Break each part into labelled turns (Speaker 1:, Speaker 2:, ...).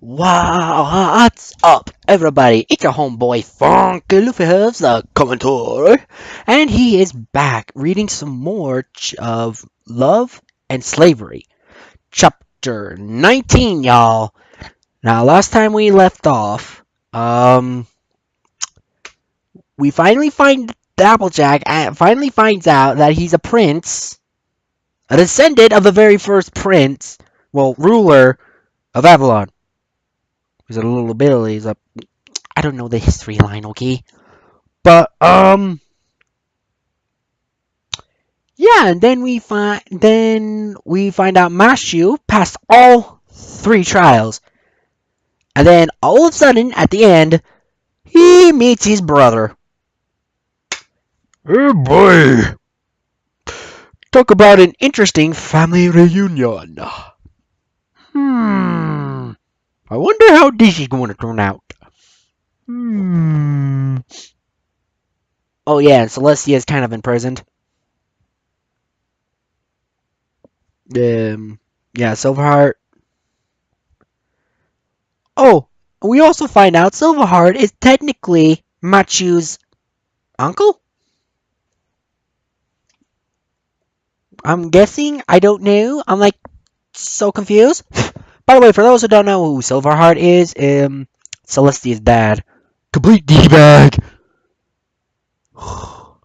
Speaker 1: Wow, what's up, everybody? It's your homeboy Funky Luffy Hooves, the commentator, and he is back reading some more of Love and Slavery, chapter 19, y'all. Now, last time we left off, we finally find Applejack finally finds out that he's a prince, a descendant of the very first prince, well, ruler of Avalon. He's a little Billy. I don't know the history line, okay? But yeah, and then we find out Mashu passed all three trials. And then all of a sudden, at the end, he meets his brother. Oh boy! Talk about an interesting family reunion. I wonder how this is going to turn out. Oh yeah, and Celestia is kind of imprisoned. Yeah, Silverheart. Oh, we also find out Silverheart is technically Machu's uncle? I'm guessing. I don't know. I'm like so confused. By the way, for those who don't know who Silverheart is, Celestia's dad. Complete D-bag. So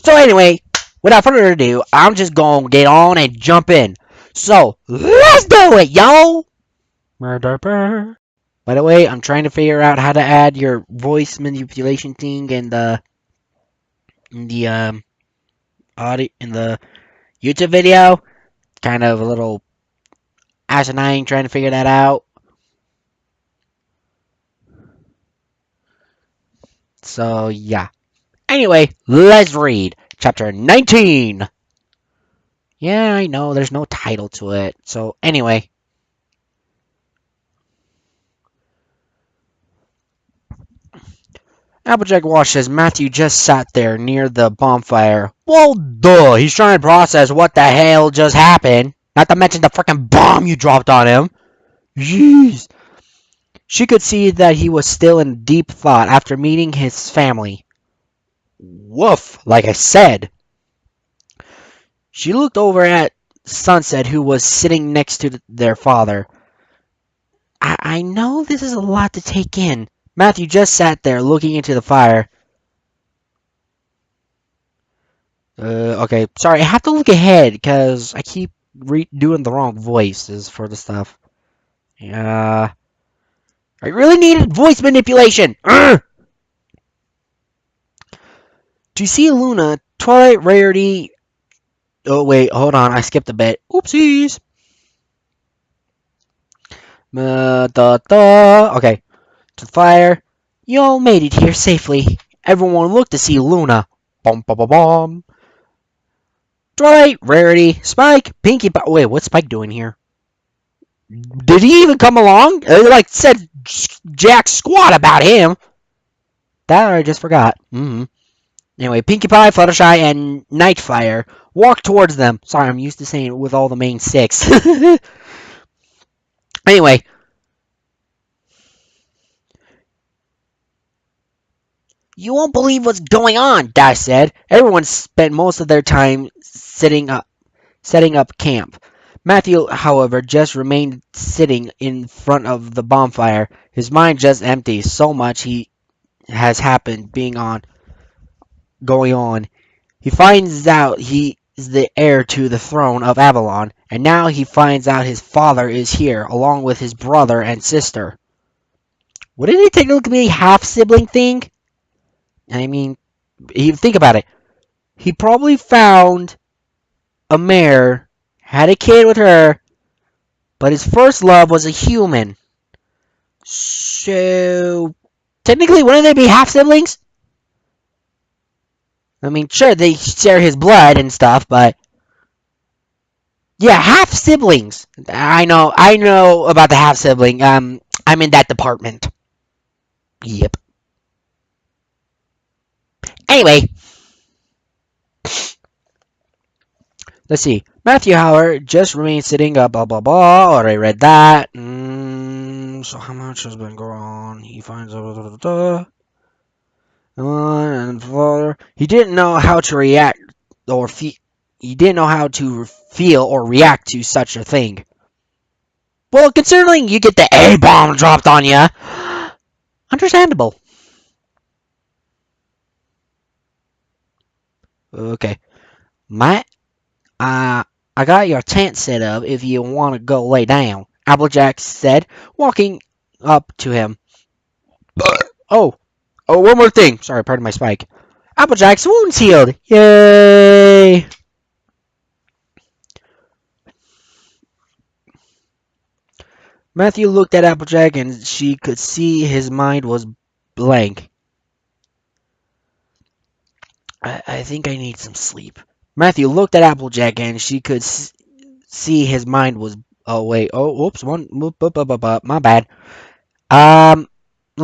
Speaker 1: anyway, without further ado, I'm just gonna get on and jump in. So, let's do it, yo! By the way, I'm trying to figure out how to add your voice manipulation thing in the audio in the YouTube video. Kind of a little asinine trying to figure that out. So yeah. Anyway, let's read chapter 19. Yeah, I know there's no title to it. So anyway, Applejack watched as Matthew just sat there near the bonfire. Well, duh, he's trying to process what the hell just happened. Not to mention the freaking bomb you dropped on him. Jeez. She could see that he was still in deep thought after meeting his family. Woof, like I said. She looked over at Sunset, who was sitting next to their father. I know this is a lot to take in. Matthew just sat there looking into the fire. Okay, sorry, I have to look ahead because I keep doing the wrong voices for the stuff. I really needed voice manipulation! Urgh! Do you see Luna, Twilight Rarity... Oh, wait, hold on, I skipped a bit. Oopsies! Okay, to the fire. You all made it here safely. Everyone looked to see Luna. Bum bum bum bum. Twilight, Rarity, Spike, Pinkie Pie. Wait, what's Spike doing here? Did he even come along? Like said jack squat about him. That I just forgot. Anyway, Pinkie Pie, Fluttershy, and Nightfire walk towards them. Sorry, I'm used to saying it with all the main six. Anyway. You won't believe what's going on, Dash said. Everyone spent most of their time setting up camp. Matthew, however, just remained sitting in front of the bonfire. His mind just empty. So much he has happened going on. He finds out he is the heir to the throne of Avalon, and now he finds out his father is here, along with his brother and sister. Wouldn't it technically be a half-sibling thing? I mean, think about it. He probably found a mare, had a kid with her, but his first love was a human. So, technically, wouldn't they be half-siblings? I mean, sure, they share his blood and stuff, but... Yeah, half-siblings. I know about the half-sibling. I'm in that department. Yep. Anyway. Let's see. Matthew Howard just remained sitting up, blah, blah, blah. Already read that. So how much has been going on? He finds out. And father, he didn't know how to react or he didn't know how to feel or react to such a thing. Well, considering you get the A-bomb dropped on you, understandable. Okay, Matt, I got your tent set up if you want to go lay down, Applejack said, walking up to him. Oh, one more thing. Sorry, pardon my spike. Applejack's wound's healed. Yay! Matthew looked at Applejack and she could see his mind was blank. I think I need some sleep. Matthew looked at Applejack and she could see his mind was. Oh wait. Oh, whoops. My bad. Let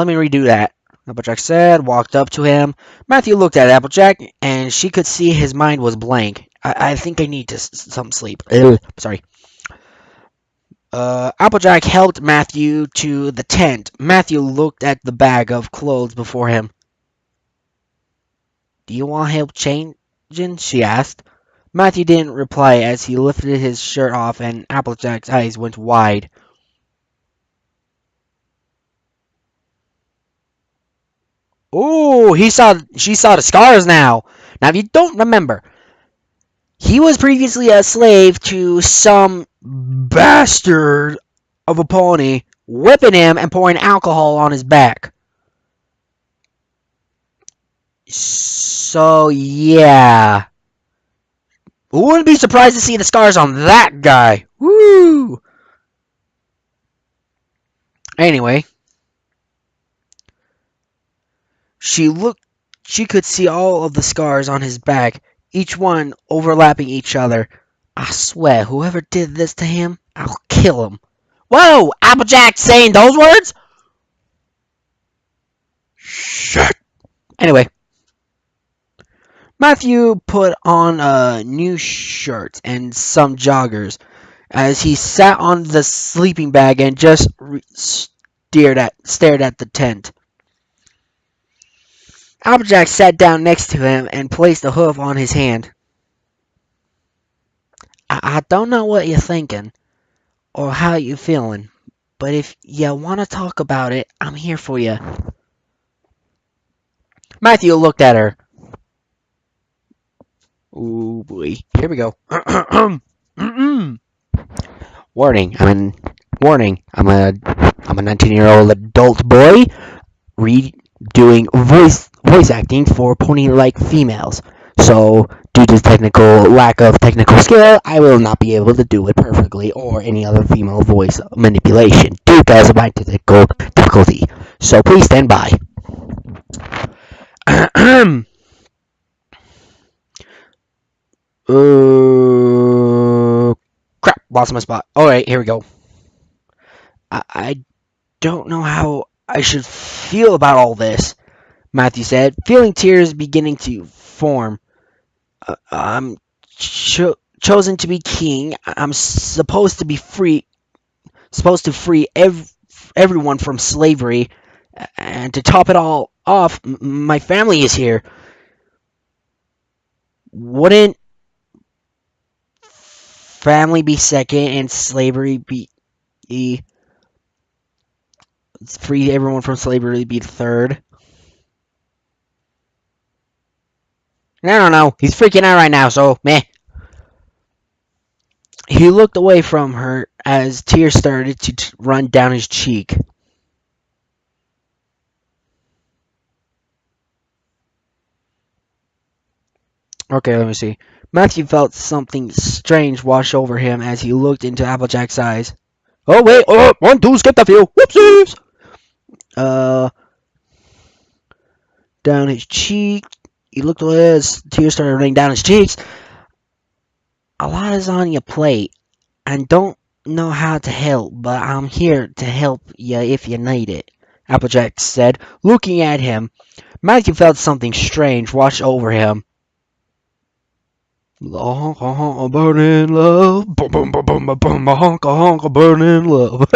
Speaker 1: me redo that. Applejack said, walked up to him. Matthew looked at Applejack and she could see his mind was blank. I think I need some sleep. Sorry. Applejack helped Matthew to the tent. Matthew looked at the bag of clothes before him. Do you want help changing? She asked. Matthew didn't reply as he lifted his shirt off and Applejack's eyes went wide. Oh, she saw the scars now. Now, if you don't remember, he was previously a slave to some bastard of a pony, whipping him and pouring alcohol on his back. So, yeah. Wouldn't be surprised to see the scars on that guy. Woo! Anyway, she could see all of the scars on his back, each one overlapping each other. I swear, whoever did this to him, I'll kill him. Whoa! Applejack saying those words? Shit! Anyway, Matthew put on a new shirt and some joggers as he sat on the sleeping bag and just stared at the tent. Applejack sat down next to him and placed a hoof on his hand. I don't know what you're thinking or how you're feeling, but if you want to talk about it, I'm here for you. Matthew looked at her. Oh boy, here we go. Warning, I'm a 19-year-old adult boy doing voice acting for pony-like females. So, due to lack of technical skill, I will not be able to do it perfectly or any other female voice manipulation because of my technical difficulty. So please stand by. Crap, lost my spot. Alright, here we go. I don't know how I should feel about all this, Matthew said, feeling tears beginning to form. I'm chosen to be king. I'm supposed to free everyone from slavery, and to top it all off, my family is here. Wouldn't family be second and slavery be free everyone from slavery be third? I don't know. He's freaking out right now, so meh. He looked away from her as tears started to run down his cheek. Okay, let me see. Matthew felt something strange wash over him as he looked into Applejack's eyes. Oh, wait. Oh, 1, 2, skip the field. Whoopsies. Down his cheek. He looked away as tears started running down his cheeks. A lot is on your plate, and don't know how to help, but I'm here to help you if you need it, Applejack said, looking at him. Matthew felt something strange wash over him. Burning love, boom, boom, boom, boom, boom, honk, honk, burning love.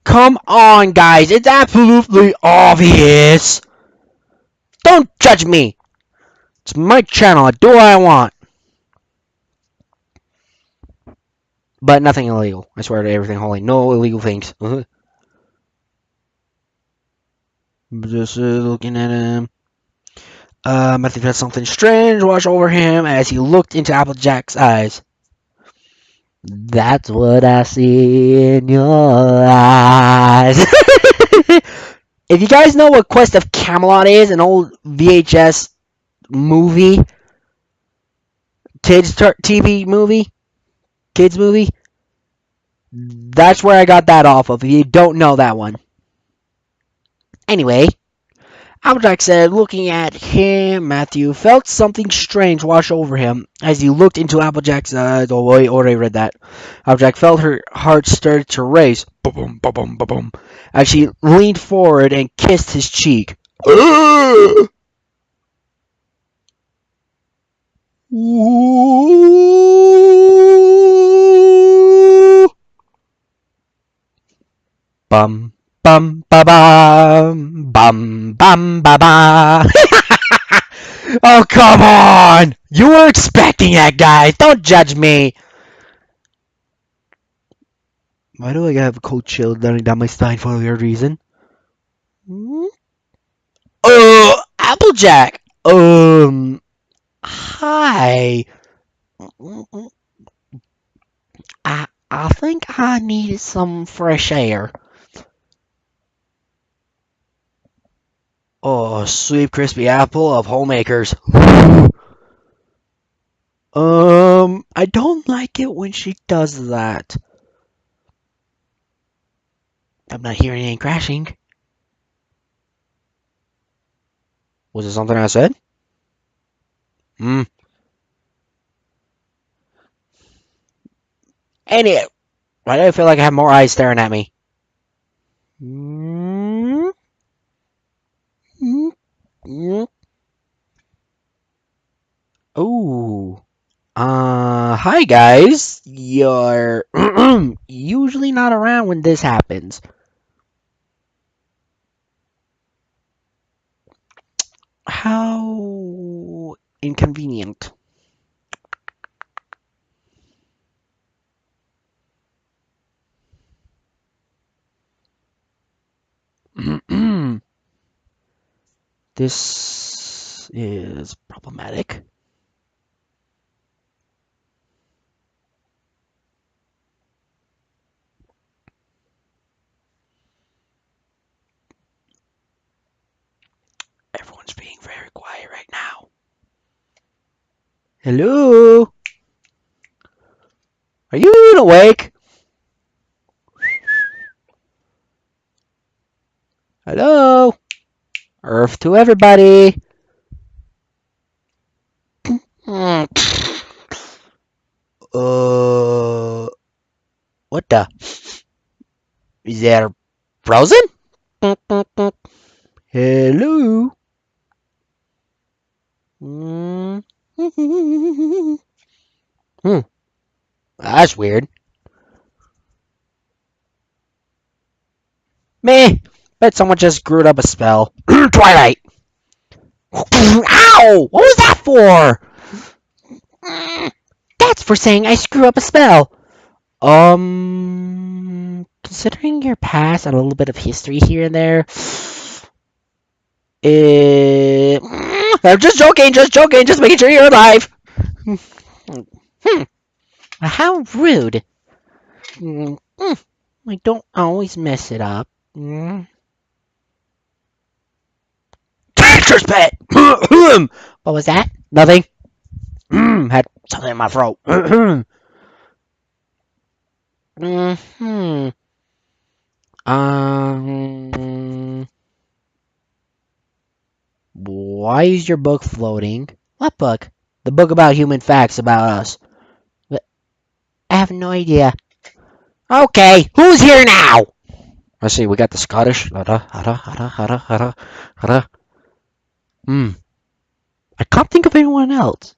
Speaker 1: Come on, guys. It's absolutely obvious. Don't judge me. It's my channel. I do what I want. But nothing illegal. I swear to everything holy. No illegal things. Just looking at him. Matthew felt something strange wash over him as he looked into Applejack's eyes. That's what I see in your eyes. If you guys know what Quest of Camelot is, an old VHS movie, TV movie, kids movie, that's where I got that off of. If you don't know that one. Anyway, Applejack said, looking at him, Matthew felt something strange wash over him as he looked into Applejack's eyes. Oh, wait, already read that. Applejack felt her heart start to race. Ba-boom, ba-boom, ba-boom, as she leaned forward and kissed his cheek. Ooh! Bum, bum, ba, bum, bum, bum, ba, ba. Oh, come on! You were expecting that, guys. Don't judge me. Why do I have a cold chill running down my spine for no weird reason? Applejack. Hi. I think I needed some fresh air. Oh, sweet crispy apple of homemakers. I don't like it when she does that. I'm not hearing any crashing. Was it something I said? Anyway, why do I feel like I have more eyes staring at me? Oh. Hi guys. You're usually not around when this happens. How inconvenient. This is problematic. Everyone's being very quiet right now. Hello? Are you even awake? Hello? Earth to everybody. What the? Is that frozen? Hello? That's weird. Meh. Bet someone just screwed up a spell. Twilight! Ow! What was that for? That's for saying I screw up a spell. Considering your past and a little bit of history here and there, I'm just joking, just making sure you're alive. How rude. I don't always mess it up. Teacher's pet! What was that? Nothing. Had something in my throat. Why is your book floating? What book? The book about human facts about us. I have no idea. Okay, who's here now? Let's see, we got the Scottish. I can't think of anyone else.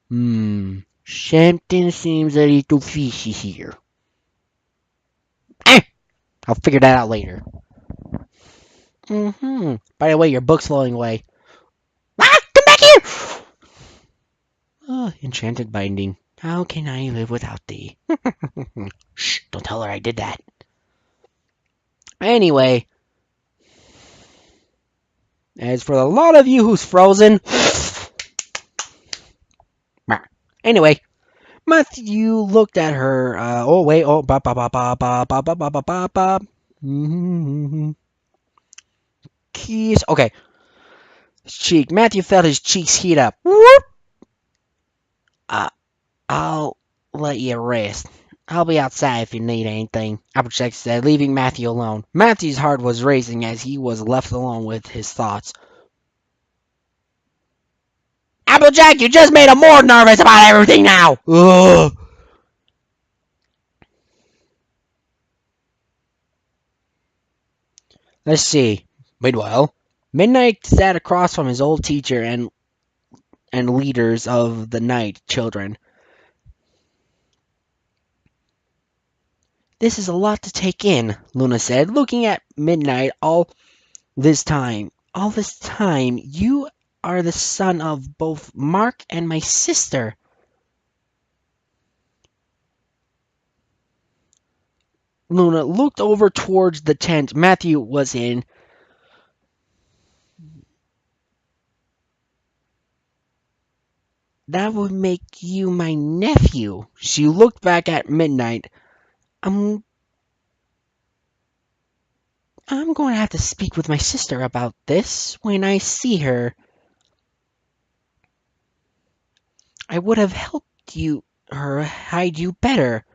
Speaker 1: Something seems a little fishy here. Eh, I'll figure that out later. By the way, your book's floating away. Ah, come back here! Oh, enchanted binding. How can I live without thee? Shh, don't tell her I did that. Anyway, as for a lot of you who's frozen. Anyway, Matthew looked at her. Oh wait. Oh, ba ba ba ba ba ba ba ba ba ba ba. Keys. Okay. Cheek. Matthew felt his cheeks heat up. Whoop. Uh, I'll let you rest. I'll be outside if you need anything, Applejack said, leaving Matthew alone. Matthew's heart was racing as he was left alone with his thoughts. Applejack, you just made him more nervous about everything now! Ugh. Let's see. Meanwhile, Midnight sat across from his old teacher and leaders of the night children. This is a lot to take in, Luna said, looking at Midnight all this time. All this time, you are the son of both Mark and my sister. Luna looked over towards the tent Matthew was in. That would make you my nephew. She looked back at Midnight. I'm going to have to speak with my sister about this when I see her. I would have helped her hide you better.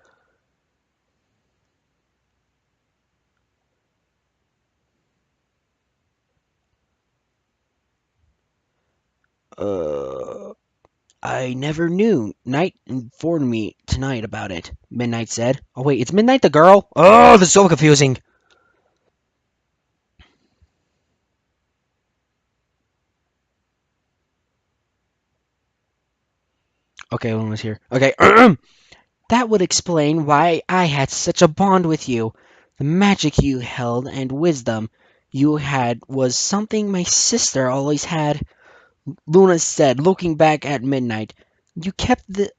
Speaker 1: I never knew. Night informed me tonight about it, Midnight said. Oh wait, it's Midnight the girl? Oh, this is so confusing. Okay, one was here. Okay, that would explain why I had such a bond with you. The magic you held and wisdom you had was something my sister always had, Luna said, looking back at Midnight. You kept the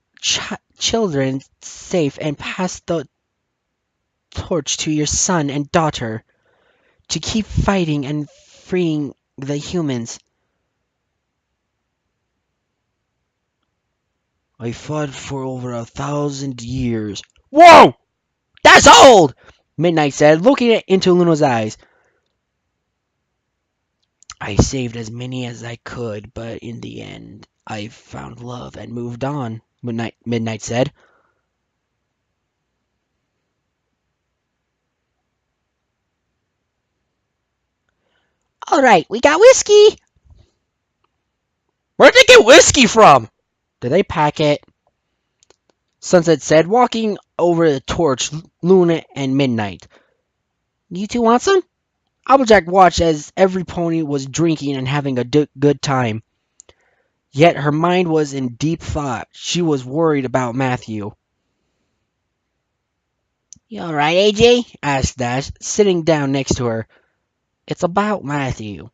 Speaker 1: children safe and passed the torch to your son and daughter to keep fighting and freeing the humans. I fought for over 1,000 years. Whoa! That's old! Midnight said, looking into Luna's eyes. I saved as many as I could, but in the end, I found love and moved on, Midnight said. All right, we got whiskey. Where'd they get whiskey from? Did they pack it? Sunset said, walking over the torch, Luna and Midnight. You two want some? Applejack watched as every pony was drinking and having a good time. Yet her mind was in deep thought. She was worried about Matthew. You alright, AJ? Asked Dash, sitting down next to her. It's about Matthew,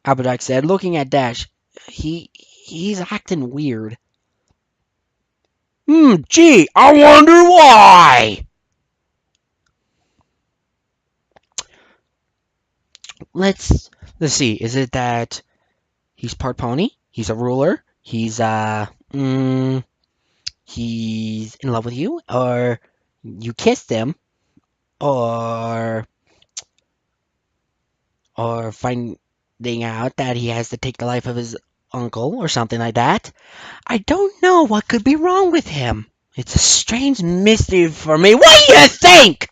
Speaker 1: Applejack said, looking at Dash. He's acting weird. Gee, I wonder why! Let's see. Is it that he's part pony? He's a ruler? He's he's in love with you? Or you kissed him? Or finding out that he has to take the life of his uncle or something like that? I don't know what could be wrong with him. It's a strange mystery for me. What do you think?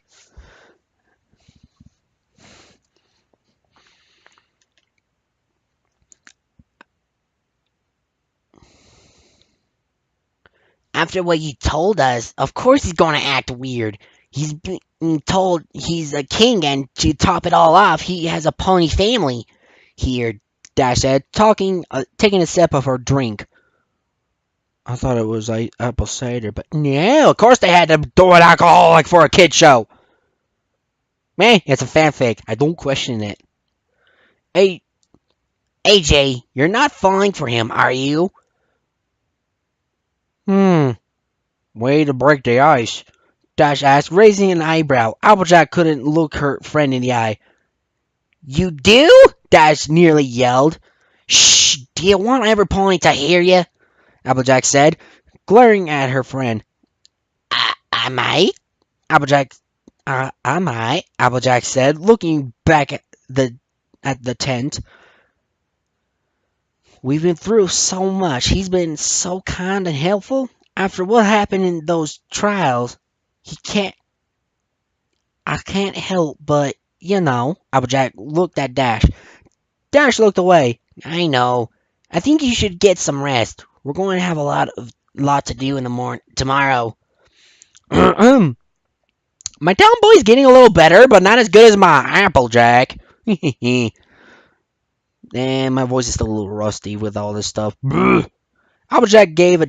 Speaker 1: After what you told us, of course he's going to act weird. He's being told he's a king, and to top it all off, he has a pony family. Here, Dash said, taking a sip of her drink. I thought it was apple cider, but yeah, of course they had to do it alcoholic for a kid show. Man, it's a fanfic. I don't question it. Hey, AJ, you're not falling for him, are you? Hmm. Way to break the ice. Dash asked, raising an eyebrow. Applejack couldn't look her friend in the eye. You do? Dash nearly yelled. Shh, do you want everybody to hear you? Applejack said, glaring at her friend. I might. Applejack, I might. Applejack said, looking back at the tent. We've been through so much. He's been so kind and helpful. After what happened in those trials, he can't. I can't help but, Applejack looked at Dash. Dash looked away. I know. I think you should get some rest. We're going to have a lot to do in the morning tomorrow. My town boy's getting a little better, but not as good as my Applejack. And my voice is still a little rusty with all this stuff. Applejack gave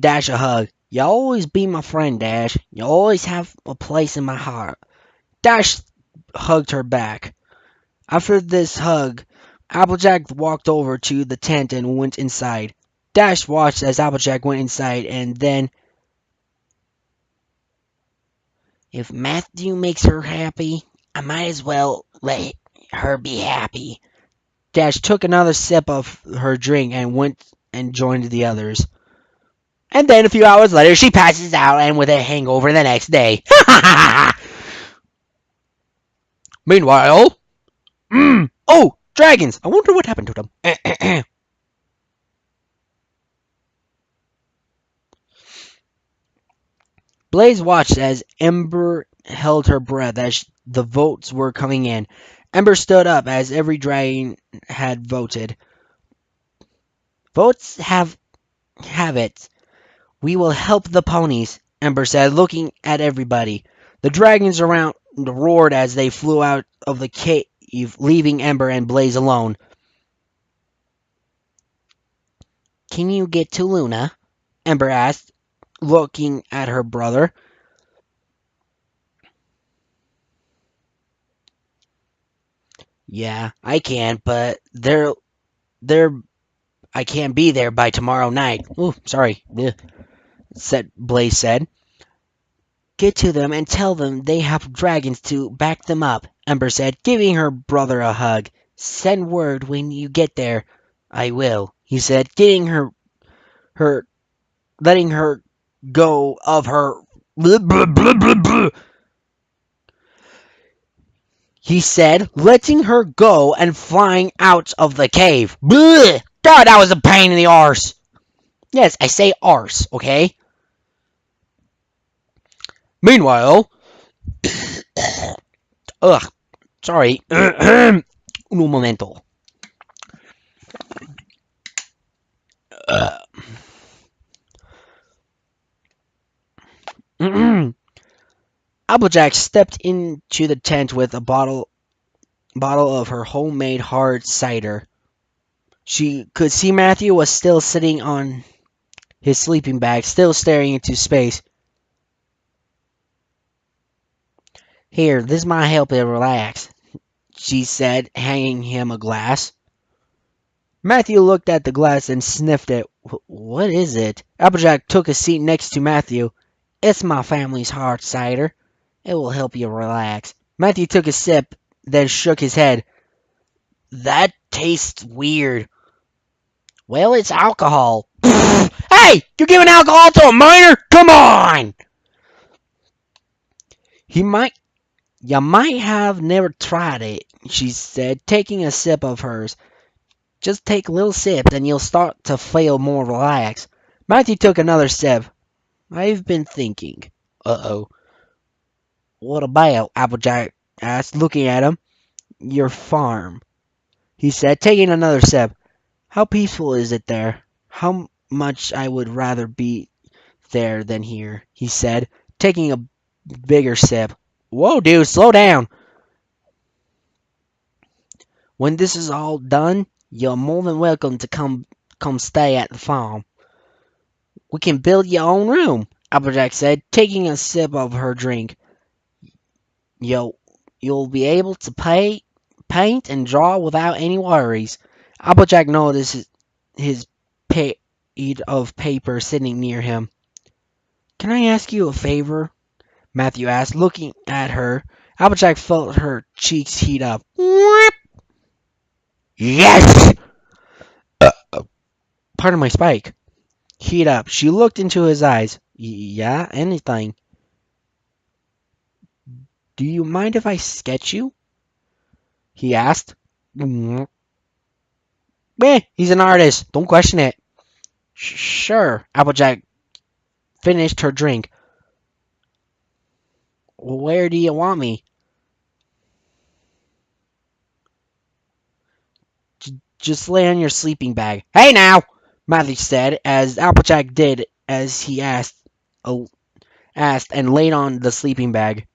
Speaker 1: Dash a hug. You always be my friend, Dash. You always have a place in my heart. Dash hugged her back. After this hug, Applejack walked over to the tent and went inside. Dash watched as Applejack went inside, and then, if Matthew makes her happy, I might as well let her be happy. Dash took another sip of her drink and went and joined the others. And then a few hours later, she passes out and with a hangover the next day. Meanwhile, oh, dragons! I wonder what happened to them. Blaze watched as Ember held her breath as the votes were coming in. Ember stood up as every dragon had voted. Votes have it. We will help the ponies, Ember said, looking at everybody. The dragons around roared as they flew out of the cave, leaving Ember and Blaze alone. Can you get to Luna? Ember asked, looking at her brother. Yeah, I can, but I can't be there by tomorrow night. Ooh, sorry, Blaze said. Get to them and tell them they have dragons to back them up, Ember said, giving her brother a hug. Send word when you get there. I will, he said, getting her letting her go of her blah, blah, blah, blah, blah. He said, letting her go and flying out of the cave. Bleh! God, that was a pain in the arse. Yes, I say arse, okay? Meanwhile, ugh, sorry. Un momento. Applejack stepped into the tent with a bottle of her homemade hard cider. She could see Matthew was still sitting on his sleeping bag, still staring into space. Here, this might help you relax, she said, handing him a glass. Matthew looked at the glass and sniffed it. What is it? Applejack took a seat next to Matthew. It's my family's hard cider. It will help you relax. Matthew took a sip, then shook his head. That tastes weird. Well, it's alcohol. Hey, you're giving alcohol to a minor? Come on! You might have never tried it, she said, taking a sip of hers. Just take a little sip, and you'll start to feel more relaxed. Matthew took another sip. I've been thinking. Uh-oh. What about? Applejack asked, looking at him. Your farm, he said, taking another sip. How peaceful is it there? How much I would rather be there than here, he said, taking a bigger sip. Whoa, dude, slow down. When this is all done, you're more than welcome to come stay at the farm. We can build your own room, Applejack said, taking a sip of her drink. You'll, you'll be able to paint and draw without any worries. Applejack noticed his page of paper sitting near him. Can I ask you a favor? Matthew asked, looking at her. Applejack felt her cheeks heat up. Yes! Pardon my spike. Heat up. She looked into his eyes. Yeah, anything. Do you mind if I sketch you? He asked. He's an artist. Don't question it. Sure. Applejack finished her drink. Where do you want me? Just lay on your sleeping bag. Hey now! Matthew said, as Applejack did as he asked and laid on the sleeping bag.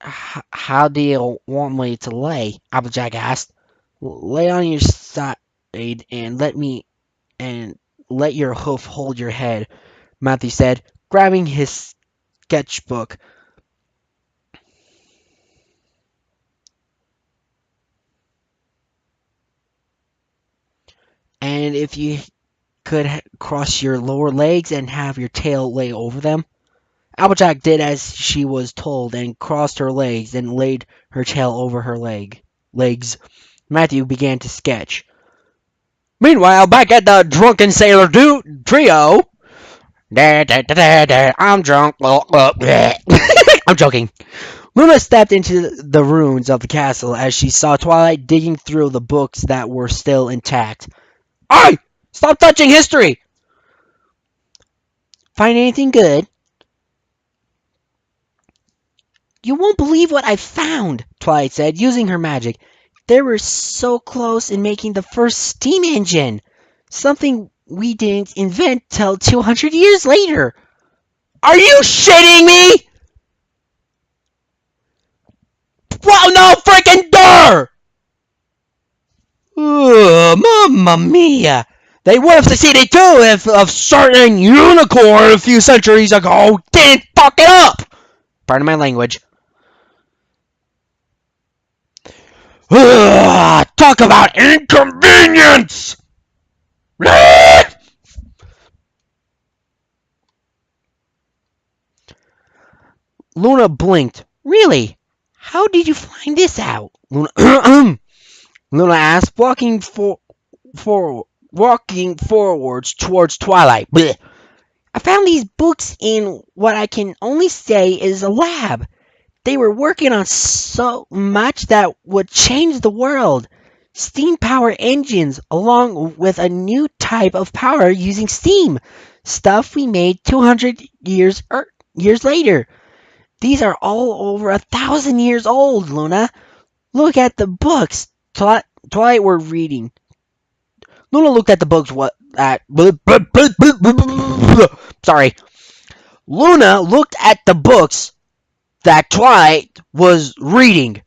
Speaker 1: How do you want me to lay? Applejack asked. Lay on your side and let your hoof hold your head, Matthew said, grabbing his sketchbook. And if you could cross your lower legs and have your tail lay over them. Applejack did as she was told and crossed her legs and laid her tail over her legs. Matthew began to sketch. Meanwhile, back at the Drunken Sailor Trio. I'm drunk. I'm joking. Luna stepped into the ruins of the castle as she saw Twilight digging through the books that were still intact. Oi! Stop touching history! Find anything good? You won't believe what I found, Twilight said, using her magic. They were so close in making the first steam engine. Something we didn't invent till 200 years later. Are you shitting me? Well, no freaking door! Mamma mia! They would have succeeded too if a certain unicorn a few centuries ago didn't fuck it up! Pardon my language. Talk about inconvenience! Luna blinked. Really? How did you find this out? Luna asked, walking forwards towards Twilight. Blech. I found these books in what I can only say is a lab. They were working on so much that would change the world. Steam power engines, along with a new type of power using steam. Stuff we made 200 years later. These are all over 1,000 years old, Luna. Look at the books Twilight were reading. Luna looked at the books Sorry. Luna looked at the books that Twilight was reading.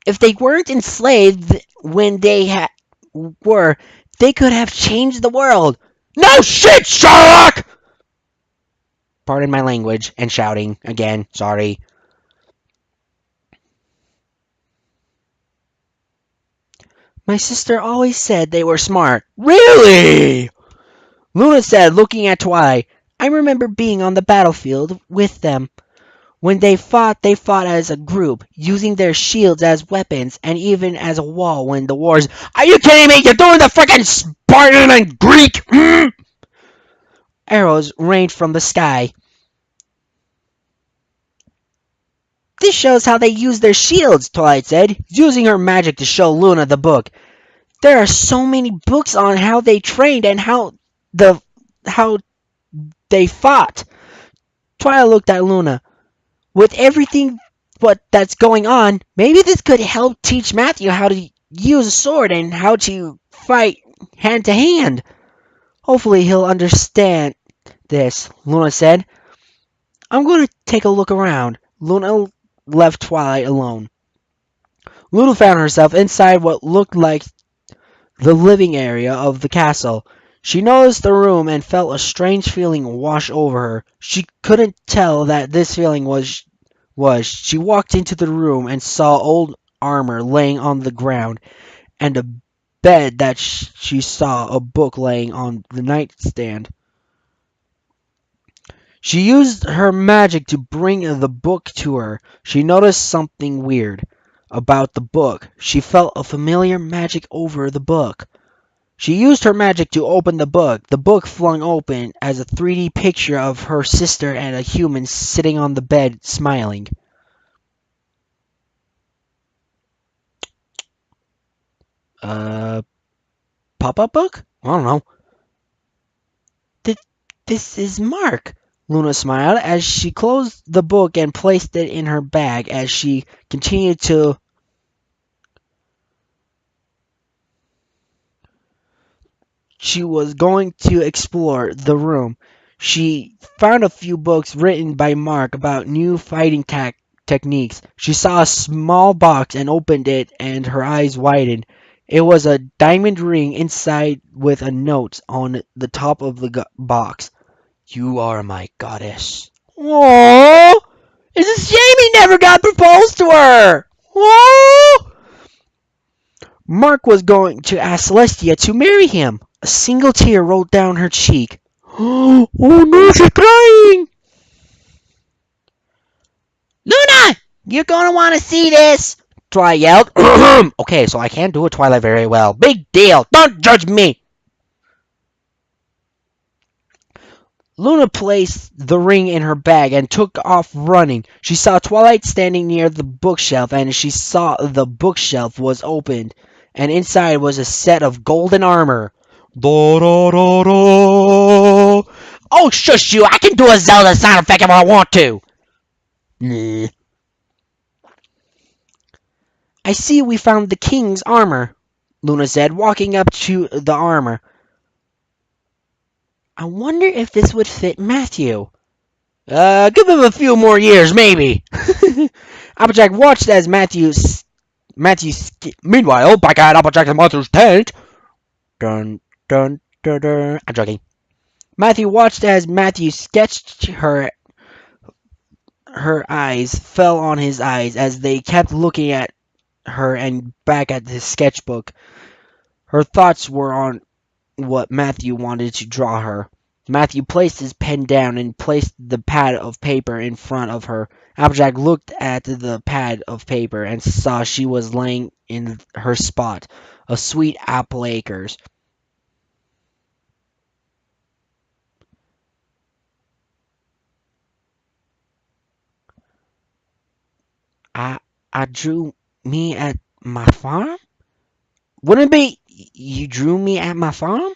Speaker 1: If they weren't enslaved when they were, they could have changed the world. No shit, Sherlock! Pardon my language and shouting again. Sorry. My sister always said they were smart. Really? Luna said, looking at Twilight. I remember being on the battlefield with them. When they fought as a group, using their shields as weapons and even as a wall when the wars... Are you kidding me? You're doing the frickin' Spartan and Greek! Arrows rained from the sky. This shows how they use their shields, Twilight said, using her magic to show Luna the book. There are so many books on how they trained and how they fought. Twilight looked at Luna. With everything that's going on, maybe this could help teach Matthew how to use a sword and how to fight hand to hand. Hopefully he'll understand this, Luna said. I'm going to take a look around. Luna left Twilight alone. Luna found herself inside what looked like the living area of the castle. She noticed the room and felt a strange feeling wash over her. She couldn't tell that this feeling was. She walked into the room and saw old armor laying on the ground and a bed that she saw a book laying on the nightstand. She used her magic to bring the book to her. She noticed something weird about the book. She felt a familiar magic over the book. She used her magic to open the book. The book flung open as a 3D picture of her sister and a human sitting on the bed, smiling. Uh, pop-up book? I don't know. This is Mark. Luna smiled as she closed the book and placed it in her bag as she continued to she was going to explore the room. She found a few books written by Mark about new fighting techniques. She saw a small box and opened it, and her eyes widened. It was a diamond ring inside with a note on the top of the box. You are my goddess. Aww! It's a shame he never got proposed to her! Aww! Mark was going to ask Celestia to marry him. A single tear rolled down her cheek. Oh no, she's crying! Luna! You're gonna want to see this! Twilight yelled. Okay, so I can't do a Twilight very well. Big deal! Don't judge me! Luna placed the ring in her bag and took off running. She saw Twilight standing near the bookshelf, and she saw the bookshelf was opened, and inside was a set of golden armor. Da, da, da, da. Oh, shush you! I can do a Zelda sound effect if I want to! Nah. I see we found the king's armor, Luna said, walking up to the armor. I wonder if this would fit Matthew. Give him a few more years, maybe. Applejack watched as Meanwhile, back at Applejack and Matthew's tent. Dun, dun, dun, dun. I'm joking. Matthew watched as Matthew sketched her. Her eyes fell on his eyes as they kept looking at her and back at his sketchbook. Her thoughts were on what Matthew wanted to draw her. Matthew placed his pen down and placed the pad of paper in front of her. Applejack looked at the pad of paper and saw she was laying in her spot, a sweet apple acres. I drew me at my farm? Wouldn't it be you drew me at my farm?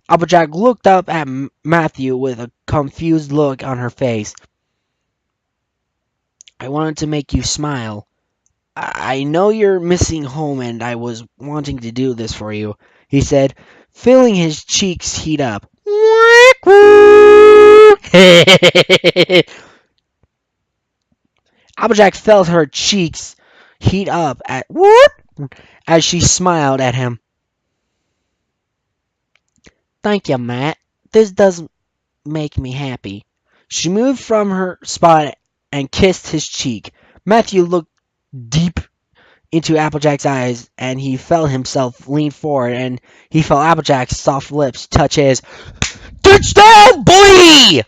Speaker 1: Applejack looked up at Matthew with a confused look on her face. I wanted to make you smile. I know you're missing home and I was wanting to do this for you, he said, feeling his cheeks heat up. Applejack felt her cheeks heat up as she smiled at him. Thank you, Matt. This does make me happy. She moved from her spot and kissed his cheek. Matthew looked deep into Applejack's eyes, and he felt himself lean forward, and he felt Applejack's soft lips touch his. Touchdown, boy!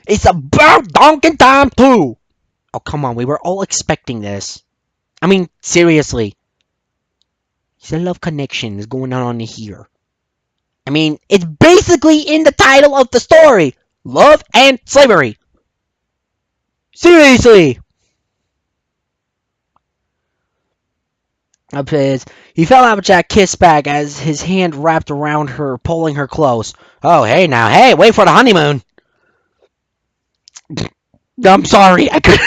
Speaker 1: It's about donkin' time, too! Oh, come on, we were all expecting this. I mean, seriously. There's a love connection is going on here. I mean, it's basically in the title of the story. Love and slavery. Seriously. He felt Applejack kiss back as his hand wrapped around her, pulling her close. Oh, hey now. Hey, wait for the honeymoon. I'm sorry. I could.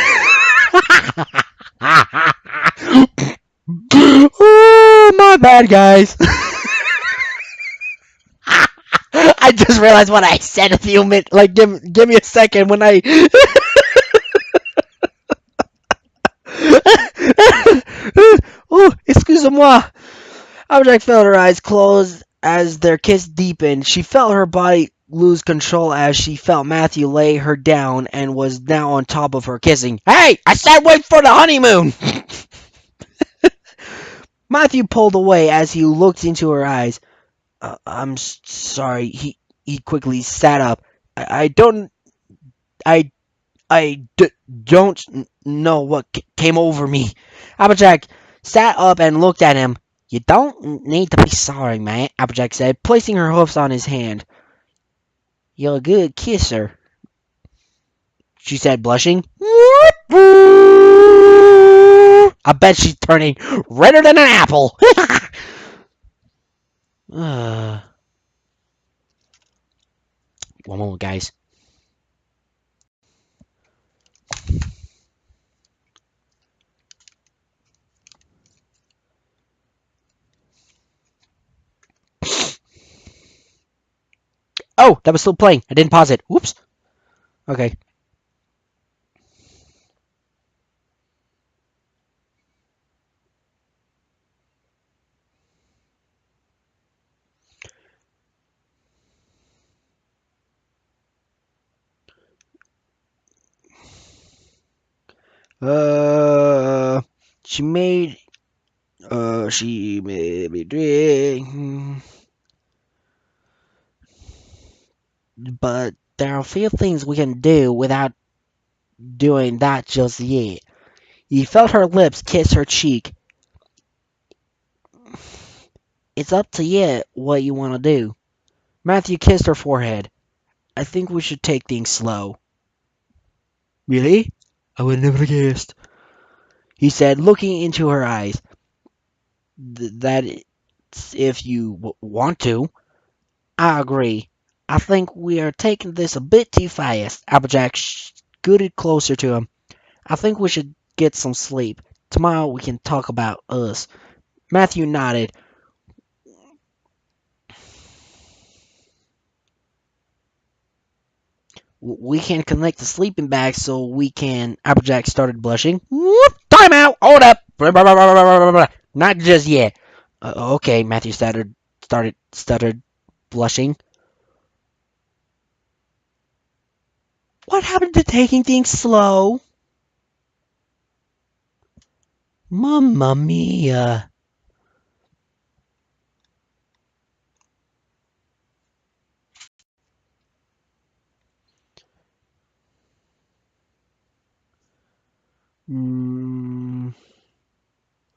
Speaker 1: Oh, my bad, guys. I just realized what I said a few minutes. Like, give me a second when I. moi! Applejack felt her eyes close as their kiss deepened. She felt her body lose control as she felt Matthew lay her down and was now on top of her, kissing. Hey! I said wait for the honeymoon! Matthew pulled away as he looked into her eyes. I'm sorry. He quickly sat up. I don't. I don't know what came over me. Applejack sat up and looked at him. You don't need to be sorry, man, Applejack said, placing her hoofs on his hand. You're a good kisser, she said, blushing. I bet she's turning redder than an apple. One moment, guys. Oh, that was still playing. I didn't pause it. Whoops. Okay. Uh, she made. She made me drink. But there are a few things we can do without doing that just yet. He felt her lips kiss her cheek. It's up to you what you want to do. Matthew kissed her forehead. I think we should take things slow. Really? I would never have guessed, he said, looking into her eyes. That's if you want to. I agree. I think we are taking this a bit too fast. Applejack scooted closer to him. I think we should get some sleep. Tomorrow we can talk about us. Matthew nodded. We can connect the sleeping bag so we can. Applejack started blushing. Whoop! Time out! Hold up! Not just yet. Okay, Matthew stuttered, blushing. What happened to taking things slow? Mamma mia.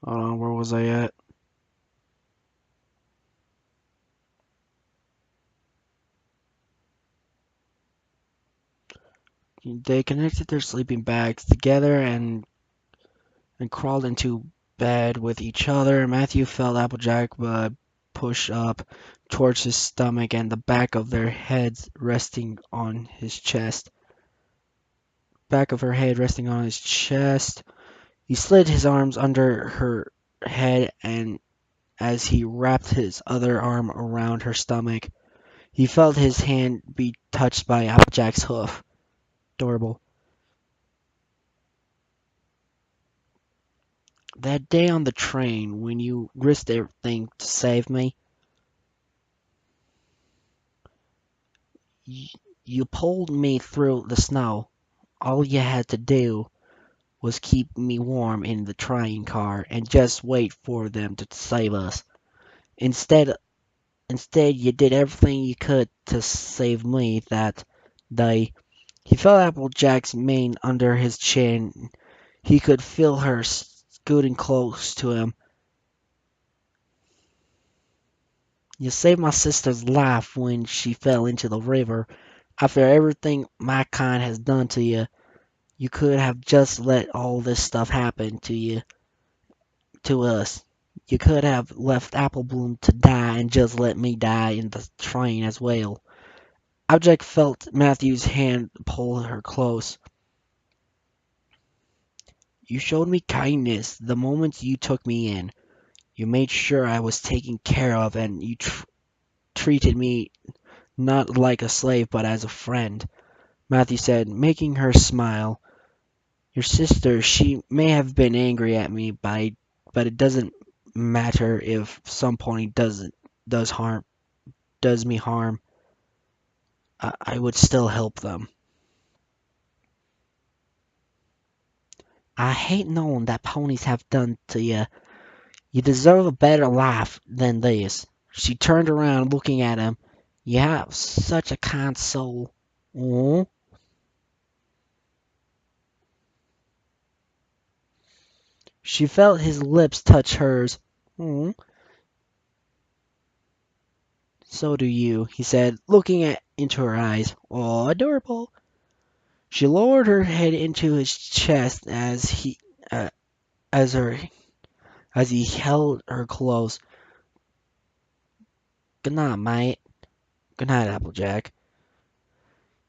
Speaker 1: Hold on, where was I at? They connected their sleeping bags together and crawled into bed with each other. Matthew felt Applejack push up towards his stomach and the back of their heads resting on his chest. Back of her head resting on his chest. He slid his arms under her head and as he wrapped his other arm around her stomach, he felt his hand be touched by Applejack's hoof. Adorable. That day on the train when you risked everything to save me, you pulled me through the snow. All you had to do was keep me warm in the train car and just wait for them to save us. Instead, instead you did everything you could to save me that day. He felt Applejack's mane under his chin. He could feel her scooting close to him. You saved my sister's life when she fell into the river. After everything my kind has done to you, you could have just let all this stuff happen to you, to us. You could have left Apple Bloom to die and just let me die in the train as well. Object felt Matthew's hand pull her close. You showed me kindness the moment you took me in. You made sure I was taken care of and you treated me not like a slave but as a friend, Matthew said, making her smile. Your sister, she may have been angry at me, but it doesn't matter if some pony does me harm. I would still help them. I hate knowing that ponies have done to you. You deserve a better life than this. She turned around looking at him. You have such a kind soul. Oh. She felt his lips touch hers. Oh. So do you, he said, looking into her eyes. Oh, adorable. She lowered her head into his chest uh, as her, as he held her close. Good night, mate. Good night, Applejack,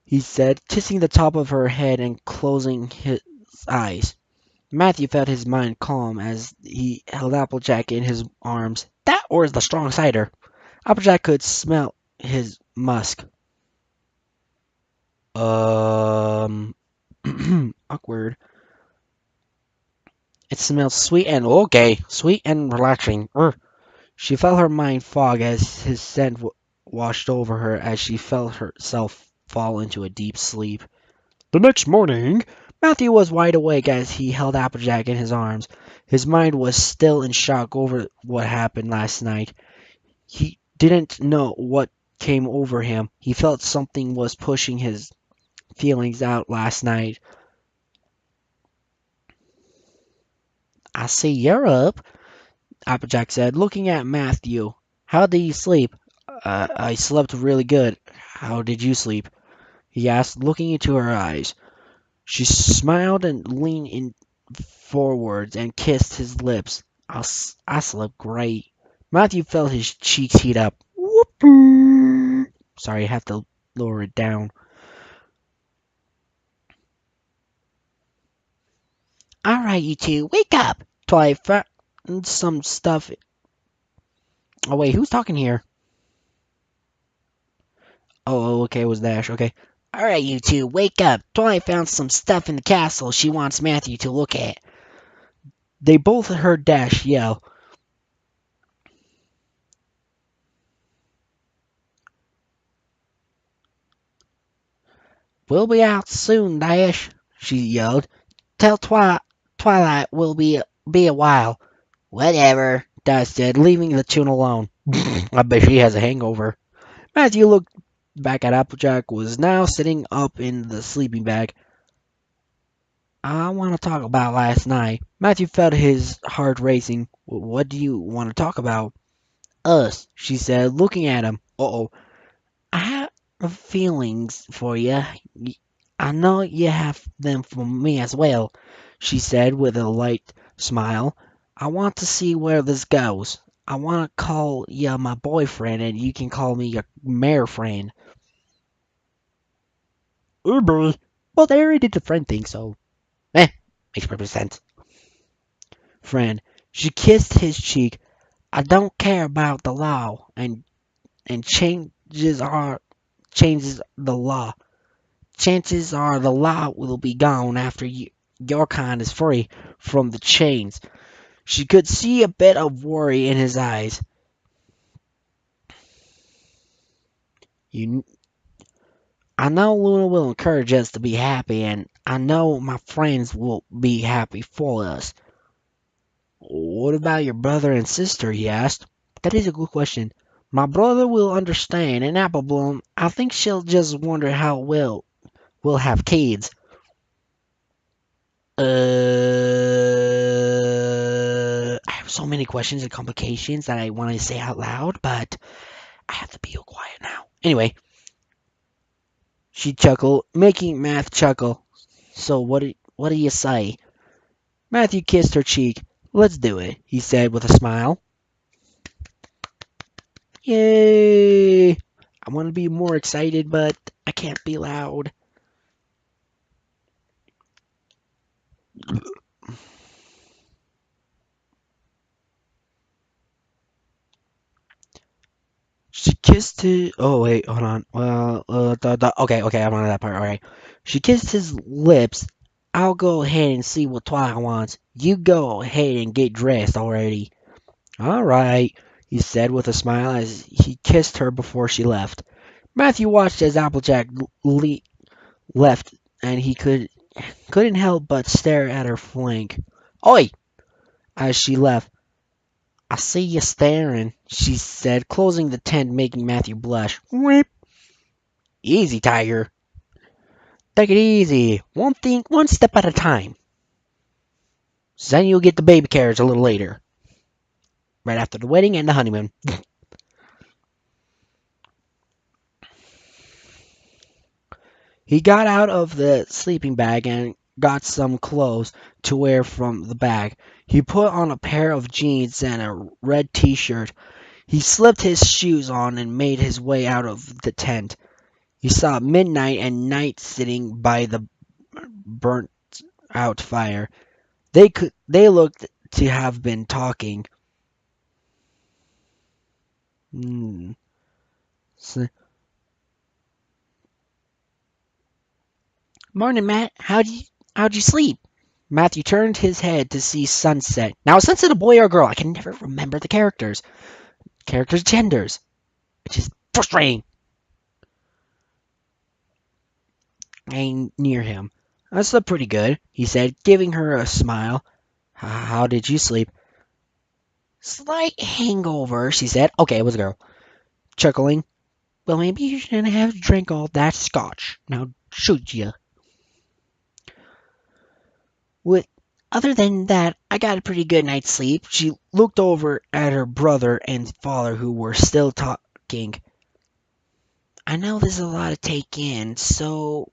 Speaker 1: he said, kissing the top of her head and closing his eyes. Matthew felt his mind calm as he held Applejack in his arms. That or is the strong cider. Applejack could smell his musk. Um, awkward. It smelled sweet and okay, sweet and relaxing. She felt her mind fog as his scent washed over her as she felt herself fall into a deep sleep. The next morning, Matthew was wide awake as he held Applejack in his arms. His mind was still in shock over what happened last night. He didn't know what came over him. He felt something was pushing his feelings out last night. I see you're up, Applejack said, looking at Matthew. How did you sleep? I slept really good. How did you sleep? He asked, looking into her eyes. She smiled and leaned in forwards and kissed his lips. I slept great. Matthew felt his cheeks heat up. Whoop. Sorry, I have to lower it down. All right, you two, wake up. Twilight found some stuff. Oh, wait, who's talking here? Oh, okay, it was Dash. Okay. All right, you two, wake up. Twilight found some stuff in the castle she wants Matthew to look at. They both heard Dash yell. We'll be out soon, Dash, she yelled. Tell Twilight we'll be a while. Whatever, Dash said, leaving the tune alone. I bet she has a hangover. Matthew looked back at Applejack, was now sitting up in the sleeping bag. I want to talk about last night. Matthew felt his heart racing. What do you want to talk about? Us, she said, looking at him. Uh-oh. I have feelings for you. I know you have them for me as well, she said with a light smile. I want to see where this goes. I want to call you my boyfriend, and you can call me your mare friend. Boy. Well, they already did the friend thing, so makes perfect sense. Friend, she kissed his cheek. I don't care about the law, and changes the law. Chances are the law will be gone after your kind is free from the chains. She could see a bit of worry in his eyes. You, I know Luna will encourage us to be happy, and I know my friends will be happy for us. What about your brother and sister? He asked. That is a good question. My brother will understand, and Apple Bloom, I think she'll just wonder how we'll have kids. I have so many questions and complications that I want to say out loud, but I have to be quiet now. Anyway, she chuckled, making Math chuckle. So what do you say? Matthew kissed her cheek. Let's do it, he said with a smile. Yay! I want to be more excited, but I can't be loud. She kissed his. Oh wait, hold on. Well, okay, I'm on that part. All right. She kissed his lips. I'll go ahead and see what Twilight wants. You go ahead and get dressed already. All right, he said with a smile as he kissed her before she left. Matthew watched as Applejack left, and he couldn't help but stare at her flank. Oi! As she left. I see you staring, she said, closing the tent, making Matthew blush. Whip. Easy, Tiger. Take it easy. One step at a time. Then you'll get the baby carriage a little later, right after the wedding and the honeymoon. He got out of the sleeping bag and got some clothes to wear from the bag. He put on a pair of jeans and a red t-shirt. He slipped his shoes on and made his way out of the tent. He saw Midnight and Night sitting by the burnt out fire. They looked to have been talking. Hmm. S- Morning, Matt. How'd you sleep? Matthew turned his head to see Sunset. Now, is Sunset a boy or a girl? I can never remember the characters' genders, which is frustrating. I near him. I slept pretty good, he said, giving her a smile. How did you sleep? Slight hangover, she said. Okay, it was a girl. Chuckling. Well, maybe you shouldn't have drank all that scotch. Now, should you? With other than that, I got a pretty good night's sleep. She looked over at her brother and father, who were still talking. I know there's a lot to take in, so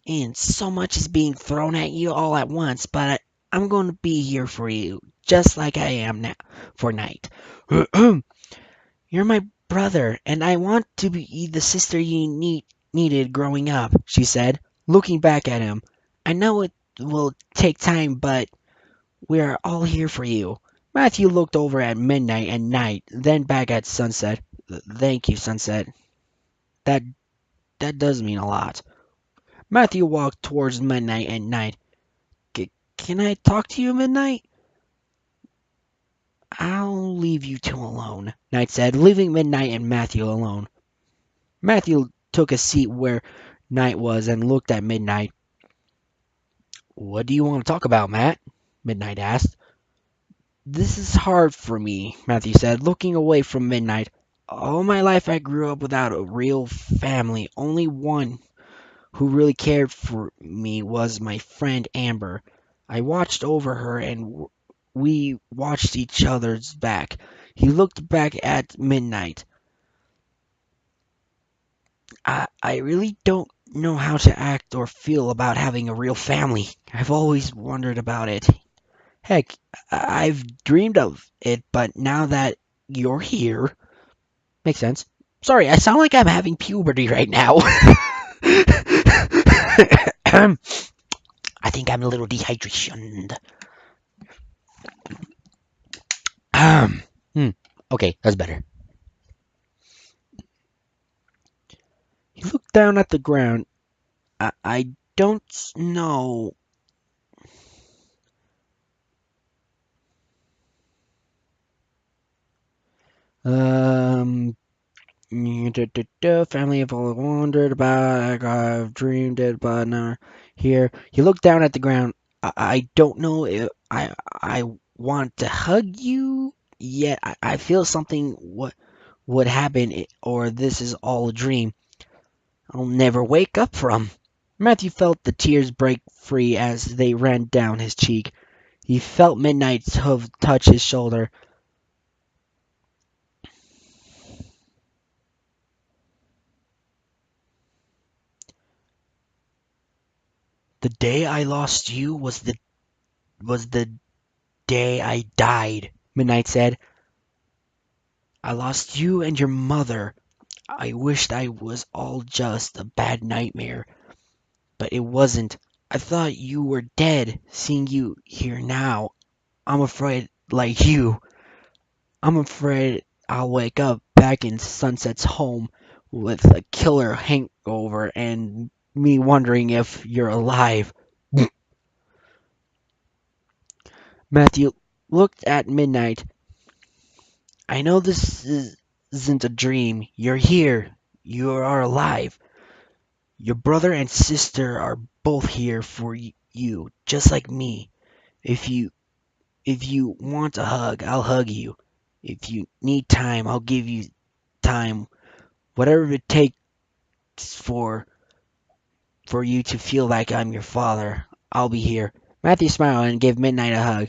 Speaker 1: much is being thrown at you all at once, but I'm going to be here for you, just like I am now for Night. You're my brother, and I want to be the sister you needed growing up, she said, looking back at him. I know it will take time, but we are all here for you. Matthew looked over at Midnight and Night, then back at Sunset. Thank you, Sunset. That that does mean a lot. Matthew walked towards Midnight and Night. Can I talk to you, Midnight? I'll leave you two alone, Night said, leaving Midnight and Matthew alone. Matthew took a seat where Night was and looked at Midnight. What do you want to talk about, Matt? Midnight asked. This is hard for me, Matthew said, looking away from Midnight. All my life I grew up without a real family. Only one who really cared for me was my friend Amber. I watched over her and we watched each other's back. He looked back at Midnight. I really don't know how to act or feel about having a real family. I've always wondered about it. Heck, I've dreamed of it, but now that you're here, makes sense. Sorry, I sound like I'm having puberty right now. I think I'm a little dehydrated. Um, hmm, okay, that's better. He looked down at the ground. I don't know. Um, family have all wondered about. I've dreamed it, but now here. He looked down at the ground. I don't know if I want to hug you yet. I feel something what would happen, or this is all a dream I'll never wake up from. Matthew felt the tears break free as they ran down his cheek. He felt Midnight's hoof touch his shoulder. The day I lost you was the day I died, Midnight said. I lost you and your mother. I wished I was all just a bad nightmare, but it wasn't. I thought you were dead. Seeing you here now, I'm afraid, like you, I'm afraid I'll wake up back in Sunset's home with a killer hangover and me wondering if you're alive. Matthew looked at Midnight. I know isn't a dream. You're here. You are alive. Your brother and sister are both here for you, just like me. If you want a hug, I'll hug you. If you need time, I'll give you time. Whatever it takes for for you to feel like I'm your father, I'll be here. Matthew smiled and gave Midnight a hug.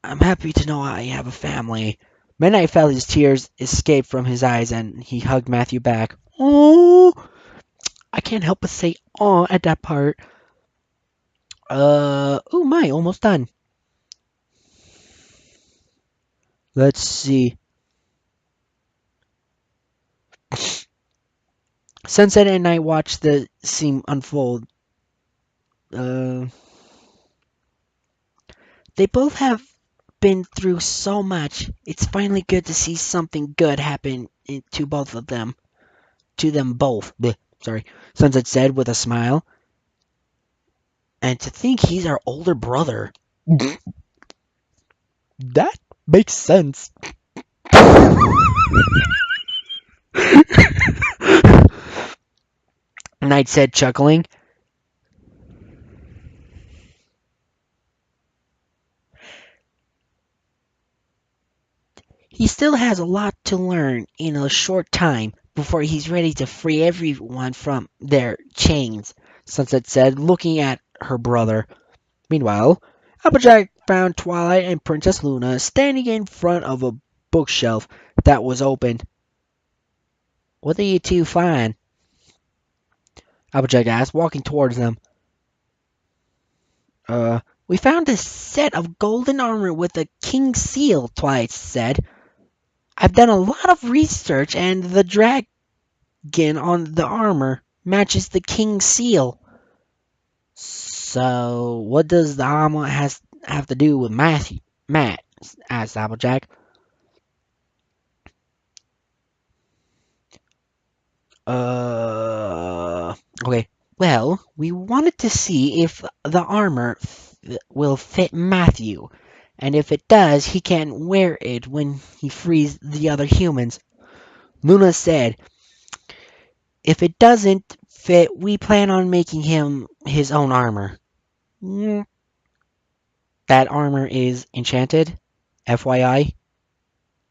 Speaker 1: I'm happy to know I have a family. Midnight felt his tears escape from his eyes and he hugged Matthew back. Oh, I can't help but say "oh" at that part. Oh my, almost done. Let's see. Sunset and Night watched the scene unfold. Uh, they both have been through so much. It's finally good to see something good happen to both of them. To them both. Bleh, sorry. Sunset said with a smile. And to think he's our older brother. That makes sense. Knight said, chuckling. He still has a lot to learn in a short time before he's ready to free everyone from their chains, Sunset said, looking at her brother. Meanwhile, Applejack found Twilight and Princess Luna standing in front of a bookshelf that was open. What are you two find? Applejack asked, walking towards them. We found a set of golden armor with a king's seal, Twilight said. I've done a lot of research, and the dragon on the armor matches the king's seal. So, what does the armor have to do with Matt? Asked Applejack. Uh, okay. Well, we wanted to see if the armor will fit Matthew, and if it does, he can wear it when he frees the other humans. Luna said, if it doesn't fit, we plan on making him his own armor. Mm, that armor is enchanted, FYI.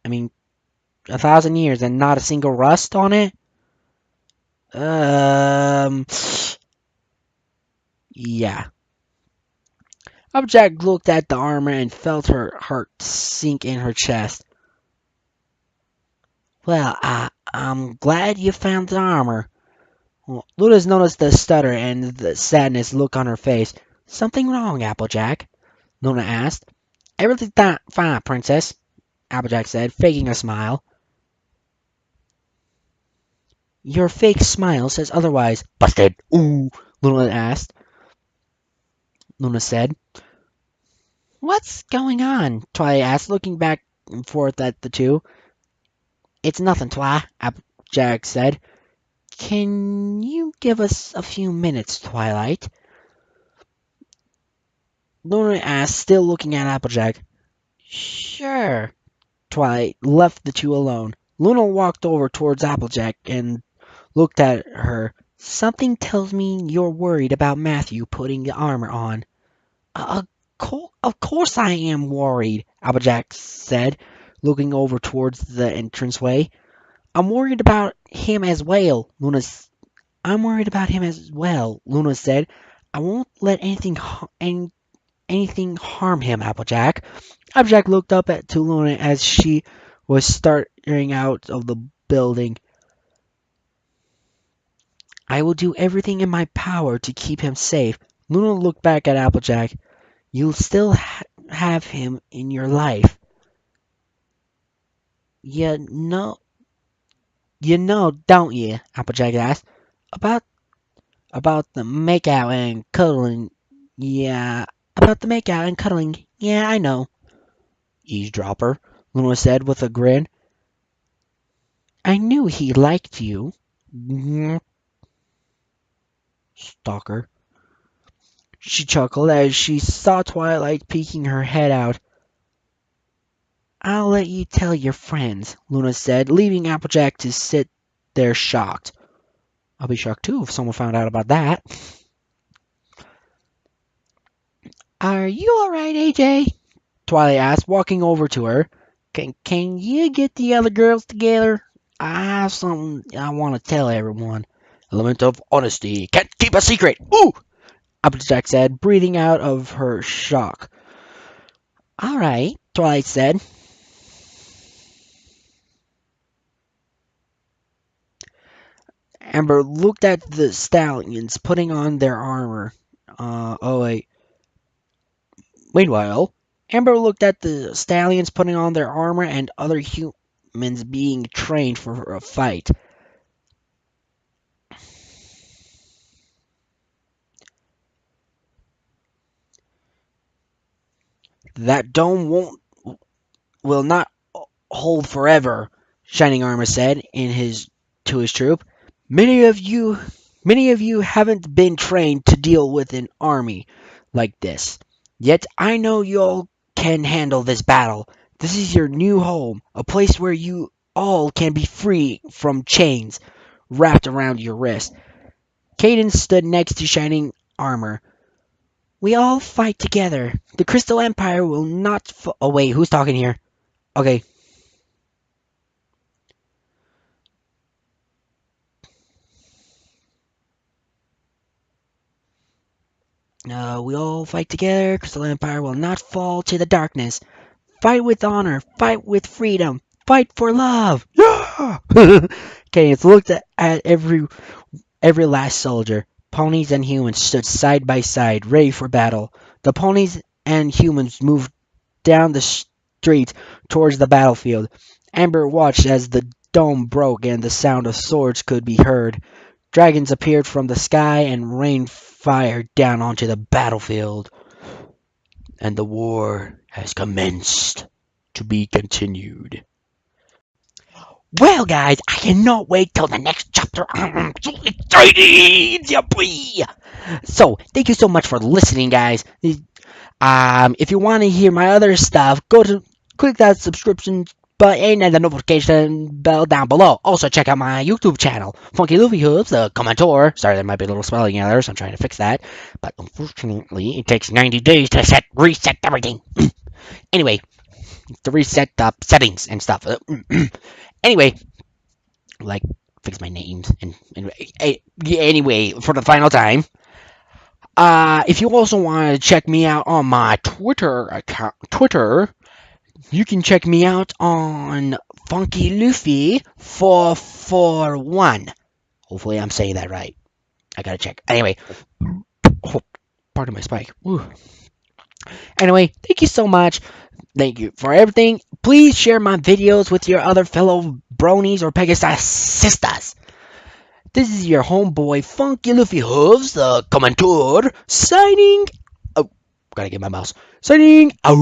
Speaker 1: I mean, 1,000 years and not a single rust on it? Um, yeah. Upjack looked at the armor and felt her heart sink in her chest. Well, I'm glad you found the armor. Well, Luna's noticed the stutter and the sadness look on her face. Something wrong, Applejack? Luna asked. Everything's fine, Princess, Applejack said, faking a smile. Your fake smile says otherwise. Busted. Ooh, Luna said. What's going on? Twilight asked, looking back and forth at the two. It's nothing, Twi, Applejack said. Can you give us a few minutes, Twilight? Luna asked, still looking at Applejack. Sure. Twilight left the two alone. Luna walked over towards Applejack and looked at her. Something tells me you're worried about Matthew putting the armor on. Of course I am worried, Applejack said, looking over towards the entranceway. I'm worried about him as well, I'm worried about him as well, Luna said. I won't let anything harm him, Applejack. Applejack looked up to Luna as she was starting out of the building. I will do everything in my power to keep him safe. Luna looked back at Applejack. You'll still have him in your life. You know, don't you? Applejack asked. About the makeout and cuddling. Yeah, about the makeout and cuddling. Yeah, I know. Eavesdropper, Luna said with a grin. I knew he liked you. Stalker. She chuckled as she saw Twilight peeking her head out. I'll let you tell your friends, Luna said, leaving Applejack to sit there shocked. I'll be shocked too if someone found out about that. Are you alright, AJ? Twilight asked, walking over to her. Can you get the other girls together? I have something I want to tell everyone. Element of honesty. Can't keep a secret. Ooh! Applejack said, breathing out of her shock. Alright, Twilight said. Amber looked at the stallions putting on their armor. Oh wait. Meanwhile, Amber looked at the stallions putting on their armor and other humans being trained for a fight. That dome will not hold forever, Shining Armor said to his troop. Many of you haven't been trained to deal with an army like this. Yet I know you all can handle this battle. This is your new home, a place where you all can be free from chains wrapped around your wrist. Cadence stood next to Shining Armor. We all fight together. The Crystal Empire will not oh wait, who's talking here? Okay. We all fight together. Crystal Empire will not fall to the darkness. Fight with honor. Fight with freedom. Fight for love. Yeah! Cadence looked at every last soldier. Ponies and humans stood side by side, ready for battle. The ponies and humans moved down the street towards the battlefield. Amber watched as the dome broke and the sound of swords could be heard. Dragons appeared from the sky and rained fire down onto the battlefield. And the war has commenced, to be continued. Well, guys, I cannot wait till the next chapter. I'm so excited! Yeah, boy! So, thank you so much for listening, guys. If you want to hear my other stuff, click that subscription button and the notification bell down below. Also, check out my YouTube channel, Funky Luffy Hooves, the commentor. Sorry, there might be a little spelling errors. I'm trying to fix that. But unfortunately, it takes 90 days to reset everything. Anyway, to reset the settings and stuff. Anyway, like, fix my names. And anyway, for the final time. If you also want to check me out on my Twitter account, you can check me out on Funky Luffy 441. Hopefully, I'm saying that right. I gotta check. Anyway, oh, pardon my spike. Woo. Anyway, thank you so much. Thank you for everything. Please share my videos with your other fellow bronies or Pegasus sisters. This is your homeboy Funky Luffy Hooves, the commentator, signing. Oh, gotta get my mouse. Signing out.